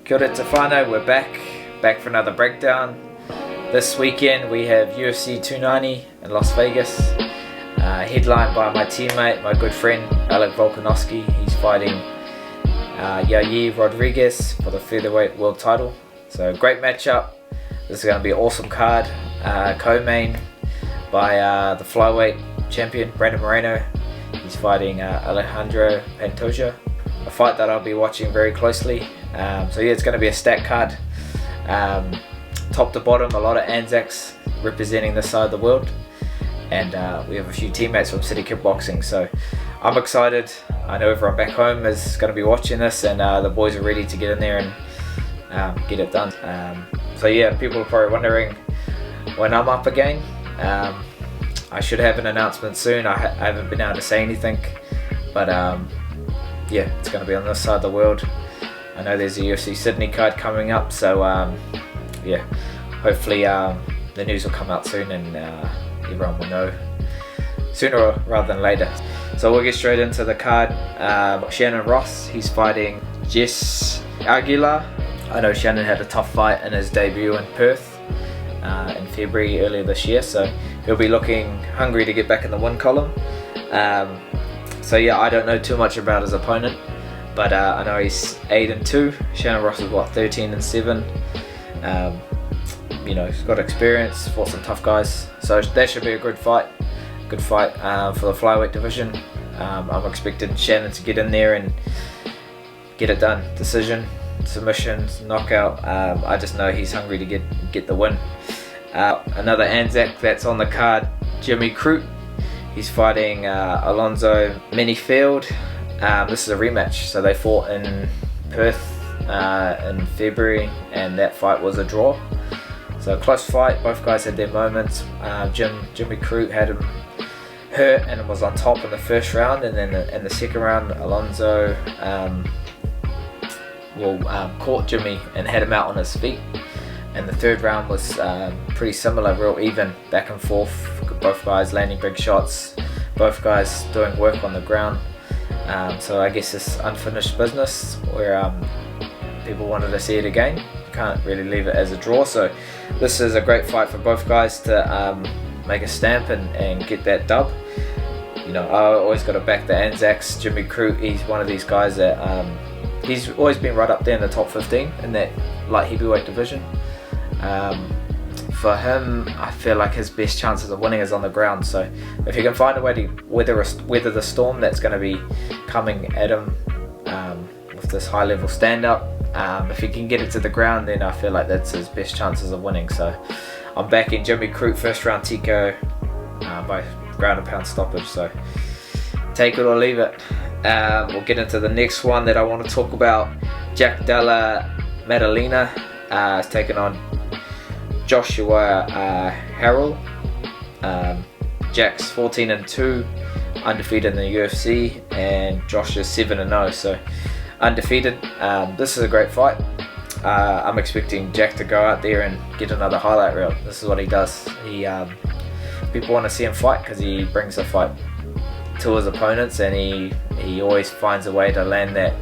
Kia ora te whānau, we're back for another breakdown. This weekend we have UFC 290 in Las Vegas, headlined by my teammate, my good friend Alex Volkanoski. He's fighting Yair Rodriguez for the featherweight world title. So great matchup. This is going to be an awesome card. Co-main by the flyweight champion Brandon Moreno. He's fighting Alejandro Pantoja, a fight that I'll be watching very closely. So yeah, it's going to be a stacked card. Top to bottom, a lot of Anzacs representing this side of the world, and we have a few teammates from City Kickboxing, so I'm excited. I know everyone back home is going to be watching this, and the boys are ready to get in there and get it done. So yeah, people are probably wondering when I'm up again. I should have an announcement soon. I haven't been able to say anything, but yeah, it's going to be on this side of the world. I know there's a UFC Sydney card coming up, so yeah, hopefully the news will come out soon, and everyone will know sooner rather than later. So we'll get straight into the card. Shannon Ross, he's fighting Jess Aguilar. I know Shannon had a tough fight in his debut in Perth in February earlier this year, so he'll be looking hungry to get back in the win column. So yeah, I don't know too much about his opponent, but I know he's 8-2. Shannon Ross is what, 13-7. You know, he's got experience, fought some tough guys, so that should be a good fight. Good fight for the flyweight division. I'm expecting Shannon to get in there and get it done. Decision, submissions, knockout. I just know he's hungry to get the win. Another Anzac that's on the card, Jimmy Crute. He's fighting Alonso Menifield. This is a rematch, so they fought in Perth in February, and that fight was a draw. So a close fight, both guys had their moments. Jimmy Crute had him hurt and was on top in the first round, and then in the second round Alonso caught Jimmy and had him out on his feet. And the third round was pretty similar, real even, back and forth, both guys landing big shots, both guys doing work on the ground. So I guess it's unfinished business where people wanted to see it again. You can't really leave it as a draw, so this is a great fight for both guys to make a stamp and get that dub. You know, I always got to back the Anzacs. Jimmy Crute, he's one of these guys that he's always been right up there in the top 15 in that light heavyweight division. For him, I feel like his best chances of winning is on the ground, so if he can find a way to weather the storm that's going to be coming at him with this high level stand up, if he can get it to the ground, then I feel like that's his best chances of winning. So I'm backing Jimmy Crute first round TKO by ground and pound stoppage, so take it or leave it. We'll get into the next one that I want to talk about. Della Maddalena is taking on Joshua Harrell. Jack's 14-2, undefeated in the UFC, and Josh is 7-0, so undefeated. This is a great fight. I'm expecting Jack to go out there and get another highlight reel. This is what he does. People want to see him fight because he brings the fight to his opponents, and he always finds a way to land that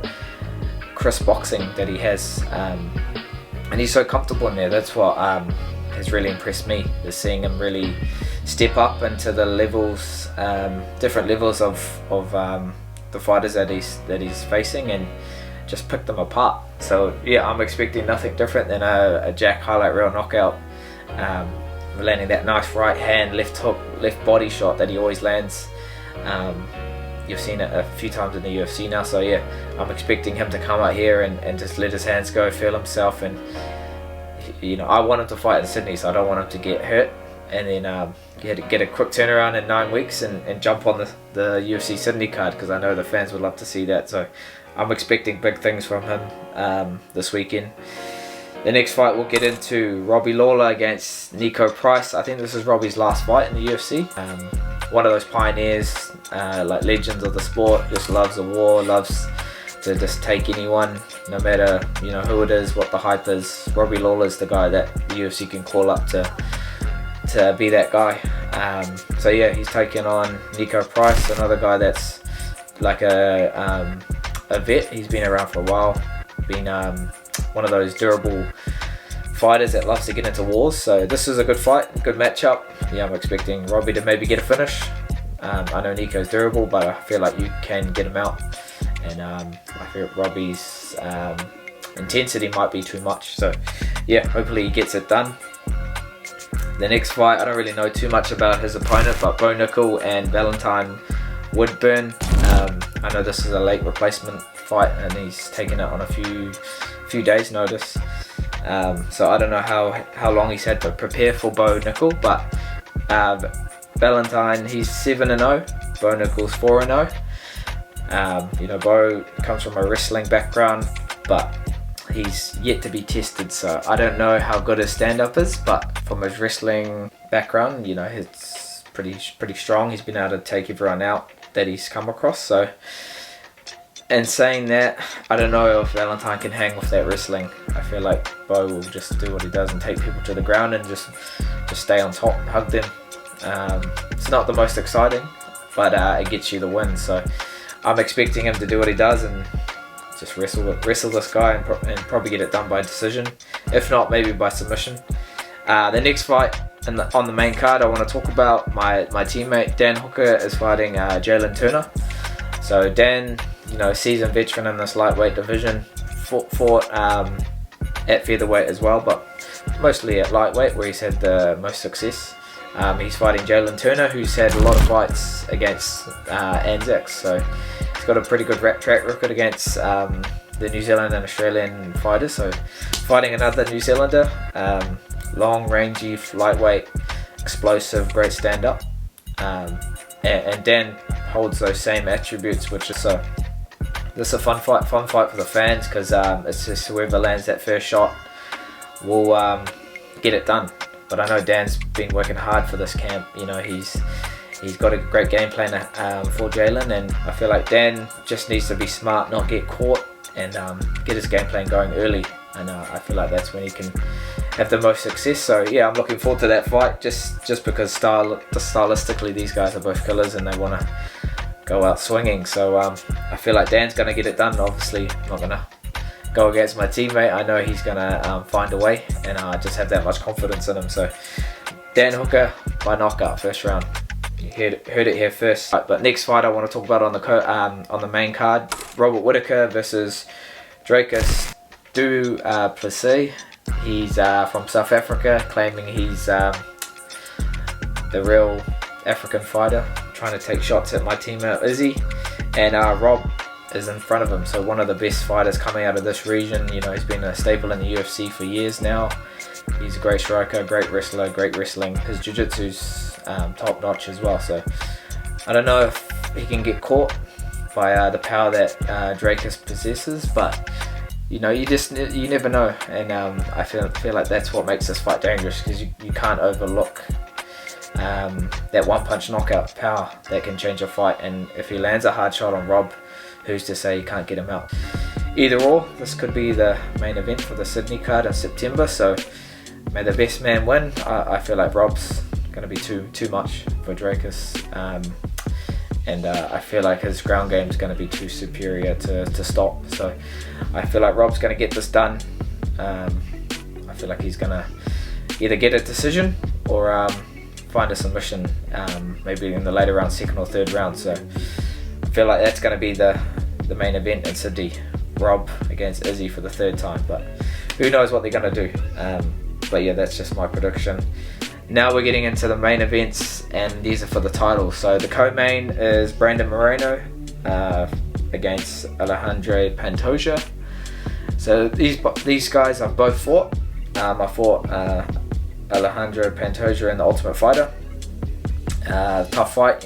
crisp boxing that he has. And he's so comfortable in there. That's what has really impressed me, is seeing him really step up into the levels, different levels of the fighters that he's facing, and just pick them apart. So yeah, I'm expecting nothing different than a Jack highlight reel knockout, landing that nice right hand, left hook, left body shot that he always lands. You've seen it a few times in the UFC now, so yeah, I'm expecting him to come out here and just let his hands go, feel himself, and you know, I want him to fight in Sydney, so I don't want him to get hurt and then get a quick turnaround in 9 weeks and jump on the UFC Sydney card, because I know the fans would love to see that. So I'm expecting big things from him this weekend. The next fight we'll get into, Robbie Lawler against Nico Price. I think this is Robbie's last fight in the UFC. One of those pioneers, like legends of the sport, just loves the war, loves to just take anyone, no matter, you know, who it is, what the hype is. Robbie Lawler's the guy that the UFC can call up to be that guy. So yeah, he's taking on Nico Price, another guy that's like a vet. He's been around for a while, been one of those durable fighters that loves to get into wars. So this is a good fight, good matchup. Yeah, I'm expecting Robbie to maybe get a finish. I know Nico's durable, but I feel like you can get him out. And I feel Robbie's intensity might be too much. So yeah, hopefully he gets it done. The next fight, I don't really know too much about his opponent, but Nickal and Valentine Woodburn. I know this is a late replacement fight, and he's taken it on a few days' notice. So I don't know how long he's had to prepare for Nickal, but Valentine, he's 7-0, Nickal's 4-0. Bo comes from a wrestling background, but he's yet to be tested, so I don't know how good his stand-up is, but from his wrestling background, it's pretty strong. He's been able to take everyone out that he's come across. So, and saying that, I don't know if Valentine can hang with that wrestling. I feel like Bo will just do what he does and take people to the ground and just stay on top, hug them. It's not the most exciting, but it gets you the win. So I'm expecting him to do what he does and just wrestle this guy and probably get it done by decision, if not maybe by submission. The next fight on the main card, I want to talk about my teammate Dan Hooker is fighting Jalen Turner. So Dan, seasoned veteran in this lightweight division, fought at featherweight as well, but mostly at lightweight where he's had the most success. He's fighting Jalen Turner, who's had a lot of fights against Anzacs, so he's got a pretty good track record against the New Zealand and Australian fighters. So fighting another New Zealander, long, rangy, lightweight, explosive, great stand-up, and Dan holds those same attributes, which is this is a fun fight for the fans, because it's just whoever lands that first shot will get it done. But I know Dan's been working hard for this camp. He's got a great game plan for Jalen, and I feel like Dan just needs to be smart, not get caught, and get his game plan going early. And I feel like that's when he can have the most success. So yeah, I'm looking forward to that fight, just because stylistically these guys are both killers and they want to go out swinging. So I feel like Dan's going to get it done. Obviously, I'm not going to go against my teammate. I know he's going to find a way, and I just have that much confidence in him. So Dan Hooker by knockout, first round. You heard it here first. Right, but next fight I want to talk about on the main card, Whittaker versus Dricus Plessis. He's from South Africa, claiming he's the real African fighter, trying to take shots at my teammate Izzy, and Rob is in front of him. So one of the best fighters coming out of this region. He's been a staple in the UFC for years now. He's a great striker, great wrestler, great wrestling. His jiu-jitsu's top notch as well. So I don't know if he can get caught by the power that Dricus possesses, but you never know. And I feel like that's what makes this fight dangerous, because you can't overlook that one punch knockout power that can change a fight. And if he lands a hard shot on Rob, who's to say you can't get him out? Either or, this could be the main event for the Sydney card in September. So may the best man win. I feel like Rob's going to be too much for Dricus, and I feel like his ground game is going to be too superior to stop. So I feel like Rob's going to get this done. I feel like he's going to either get a decision or find a submission, maybe in the later round, second or third round. So I feel like that's going to be the main event in Sydney. Rob against Izzy for the third time, but who knows what they're going to do. But yeah, that's just my prediction. Now we're getting into the main events, and these are for the title. So the co-main is Brandon Moreno against Alexandre Pantoja. So these guys I've both fought. I fought Alexandre Pantoja in the Ultimate Fighter. Tough fight.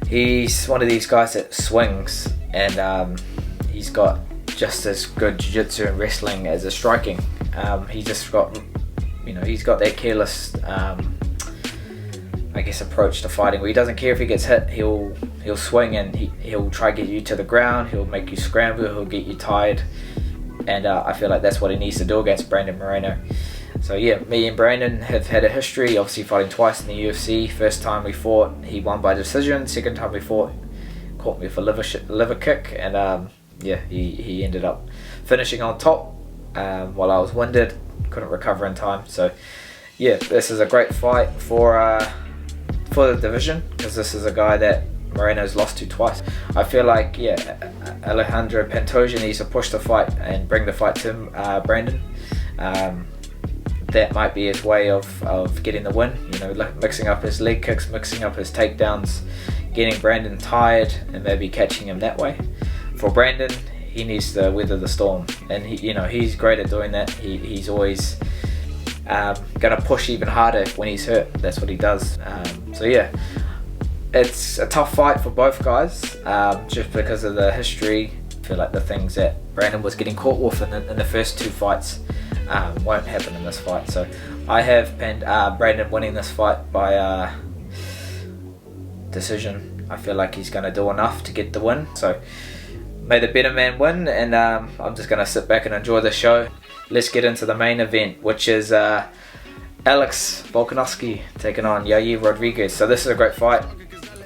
He's one of these guys that swings, and he's got just as good jiu-jitsu and wrestling as his striking. He's got that careless, approach to fighting, where he doesn't care if he gets hit. He'll swing, and he'll try to get you to the ground. He'll make you scramble. He'll get you tired, and I feel like that's what he needs to do against Brandon Moreno. So yeah, me and Brandon have had a history, obviously fighting twice in the UFC. First time we fought, he won by decision. Second time we fought, caught me for liver kick, and yeah, he ended up finishing on top while I was winded, couldn't recover in time. So yeah, this is a great fight for the division, because this is a guy that Moreno's lost to twice. I feel like, yeah, Alejandro Pantoja needs to push the fight and bring the fight to Brandon. That might be his way of getting the win, you know, mixing up his leg kicks, mixing up his takedowns, getting Brandon tired and maybe catching him that way. For Brandon, he needs to weather the storm, and he's great at doing that. He's always gonna push even harder when he's hurt. That's what he does. So yeah, it's a tough fight for both guys, just because of the history. I feel like the things that Brandon was getting caught with in the first two fights won't happen in this fight. So I have Brandon winning this fight by decision. I feel like he's going to do enough to get the win. So may the better man win, and I'm just going to sit back and enjoy the show. Let's get into the main event, which is Alex Volkanovski taking on Yair Rodriguez. So this is a great fight.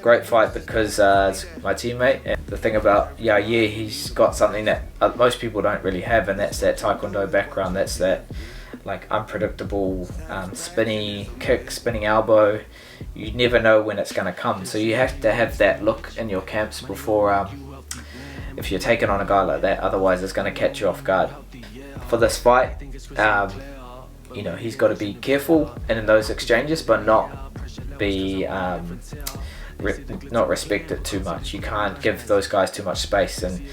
Great fight because it's my teammate, and the thing about Yair, he's got something that most people don't really have, and that's that Taekwondo background. That's that like unpredictable spinny kick, spinning elbow. You never know when it's going to come, so you have to have that look in your camps before if you're taking on a guy like that, otherwise it's going to catch you off guard. For this fight, he's got to be careful in those exchanges, but not be not respect it too much. You can't give those guys too much space, and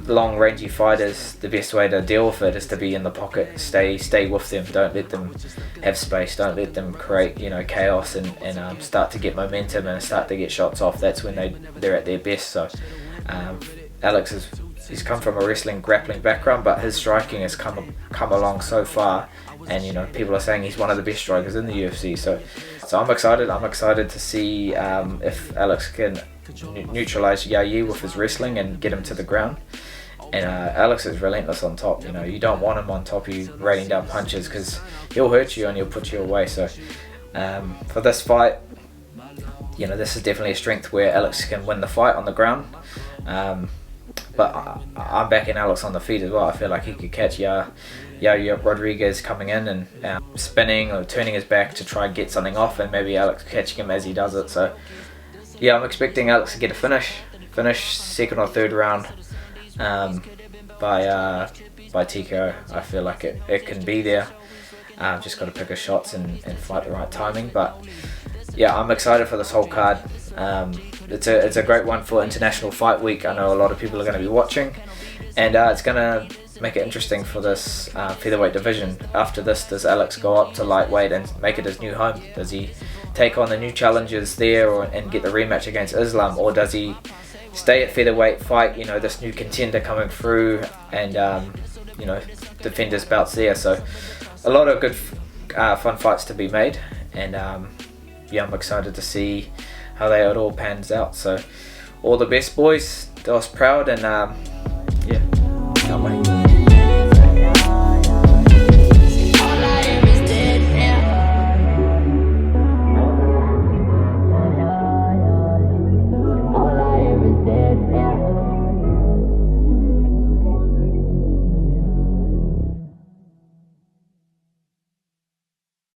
the long rangey fighters, the best way to deal with it is to be in the pocket, stay with them, don't let them have space, don't let them create chaos and start to get momentum and start to get shots off. That's when they're at their best. So Alex he's come from a wrestling grappling background, but his striking has come along so far, and people are saying he's one of the best strikers in the UFC. So I'm excited to see if Alex can neutralize Yair with his wrestling and get him to the ground. And Alex is relentless on top. You don't want him on top of you raining down punches, because he'll hurt you and he'll put you away. So for this fight, this is definitely a strength where Alex can win the fight on the ground. But I'm backing Alex on the feet as well. I feel like he could catch Yair Rodriguez coming in and spinning or turning his back to try and get something off, and maybe Alex catching him as he does it. So yeah, I'm expecting Alex to get a finish second or third round by TKO. I feel like it can be there. Just got to pick his shots and fight the right timing. But yeah, I'm excited for this whole card. It's a great one for International Fight Week. I know a lot of people are going to be watching, and it's going to make it interesting for this featherweight division. After this, does Alex go up to lightweight and make it his new home? Does he take on the new challenges there and get the rematch against Islam, or does he stay at featherweight, fight this new contender coming through, and defend his belts there? So a lot of good fun fights to be made, and yeah, I'm excited to see how it all pans out. So all the best, boys. Della's proud, and yeah, can't wait.